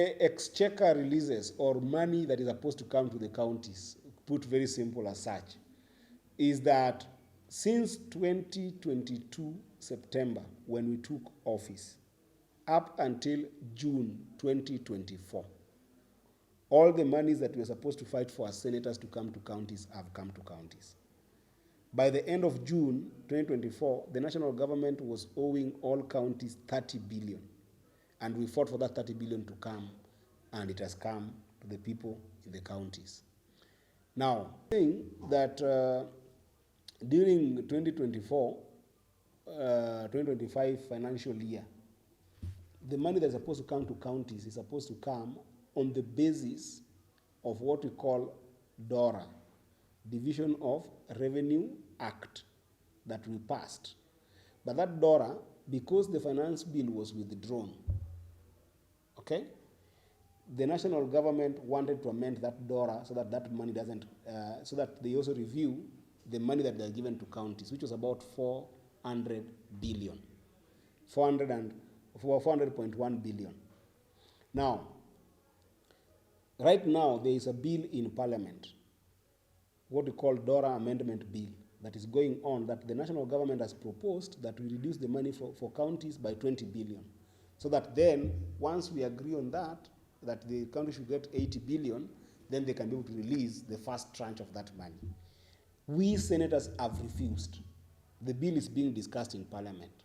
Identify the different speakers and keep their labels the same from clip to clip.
Speaker 1: Exchenquer releases or money that is supposed to come to the counties, put very simple as such, is that since 2022 September, when we took office, up until June 2024, all the monies that we were supposed to fight for as senators to come to counties have come to counties. By the end of June 2024, the national government was owing all counties 30 billion. And we fought for that 30 billion to come, and it has come to the people in the counties. Now, saying that during 2024-2025 financial year, the money that's supposed to come to counties is supposed to come on the basis of what we call DORA, Division of Revenue Act, that we passed. But that DORA, because the finance bill was withdrawn, okay, the national government wanted to amend that DORA so that that money doesn't, so that they also review the money that they're given to counties, which was about 400 billion, 400.1 billion. Now, right now there is a bill in Parliament, what we call DORA Amendment Bill, that is going on, that the national government has proposed that we reduce the money for counties by 20 billion. So that then, once we agree on that, that the country should get 80 billion, then they can be able to release the first tranche of that money. We senators have refused. The bill is being discussed in Parliament.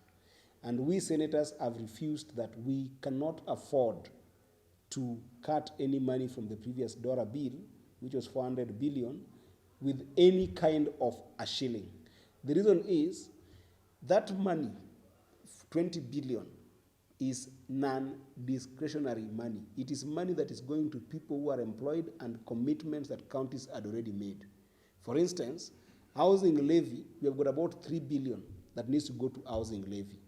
Speaker 1: And we senators have refused that we cannot afford to cut any money from the previous DORA bill, which was 400 billion, with any kind of a shilling. The reason is that money, 20 billion, is non-discretionary money. It is money that is going to people who are employed and commitments that counties had already made. For instance, housing levy, we have got about 3 billion that needs to go to housing levy.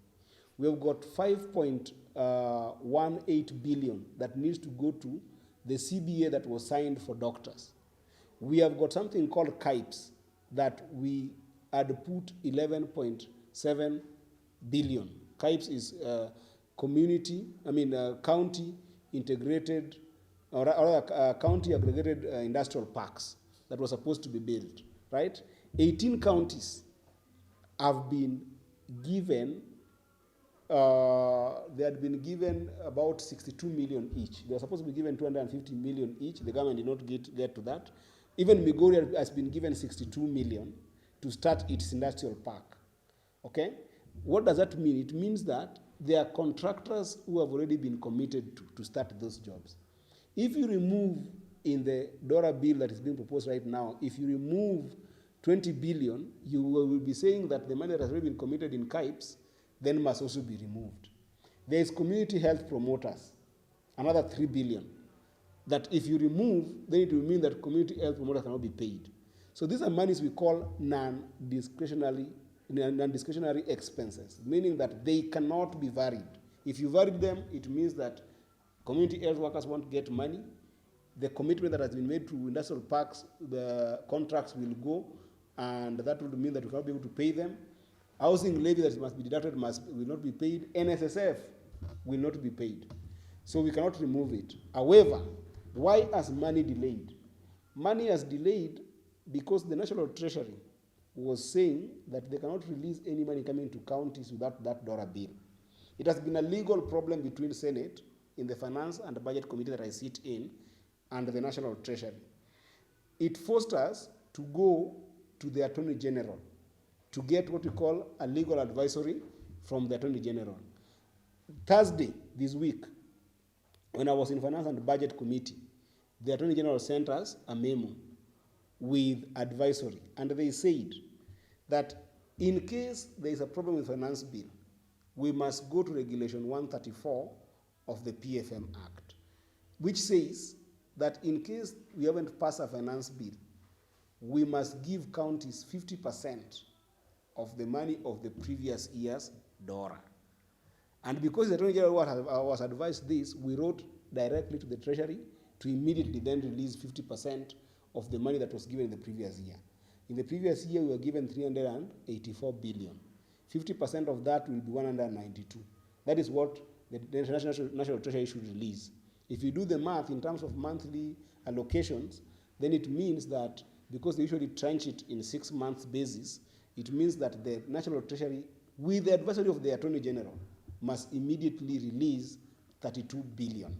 Speaker 1: We have got 5.18 billion that needs to go to the CBA that was signed for doctors. We have got something called KIPES that we had put 11.7 billion. KIPES is county integrated, or county aggregated industrial parks that was supposed to be built, right? 18 counties have been given, they had been given about 62 million each. They were supposed to be given 250 million each. The government did not get to that. Even Migori has been given 62 million to start its industrial park, okay? What does that mean? It means that there are contractors who have already been committed to start those jobs. If you remove in the DORA bill that is being proposed right now, if you remove 20 billion, you will be saying that the money that has already been committed in KIPES then must also be removed. There is community health promoters, another 3 billion, that if you remove, then it will mean that community health promoters cannot be paid. So these are monies we call non-discretionary expenses, meaning that they cannot be varied. If you vary them, it means that community health workers won't get money. The commitment that has been made to industrial parks, the contracts will go, and that would mean that we cannot be able to pay them. Housing levy that must be deducted will not be paid. NSSF will not be paid. So we cannot remove it. However, why has money delayed? Money has delayed because the National Treasury was saying that they cannot release any money coming to counties without that DORA bill. It has been a legal problem between Senate, in the Finance and Budget Committee that I sit in, and the National Treasury. It forced us to go to the Attorney General to get what we call a legal advisory from the Attorney General. Thursday this week, when I was in Finance and Budget Committee, the Attorney General sent us a memo with advisory, and they said that in case there is a problem with finance bill, we must go to Regulation 134 of the PFM Act, which says that in case we haven't passed a finance bill, we must give counties 50% of the money of the previous year's DORA. And because the Attorney General was advised this, we wrote directly to the Treasury to immediately then release 50% of the money that was given in the previous year. In the previous year, we were given 384 billion. 50% of that will be 192. That is what the National Treasury should release. If you do the math in terms of monthly allocations, then it means that because they usually tranche it in 6 months basis, it means that the National Treasury, with the advisory of the Attorney General, must immediately release 32 billion.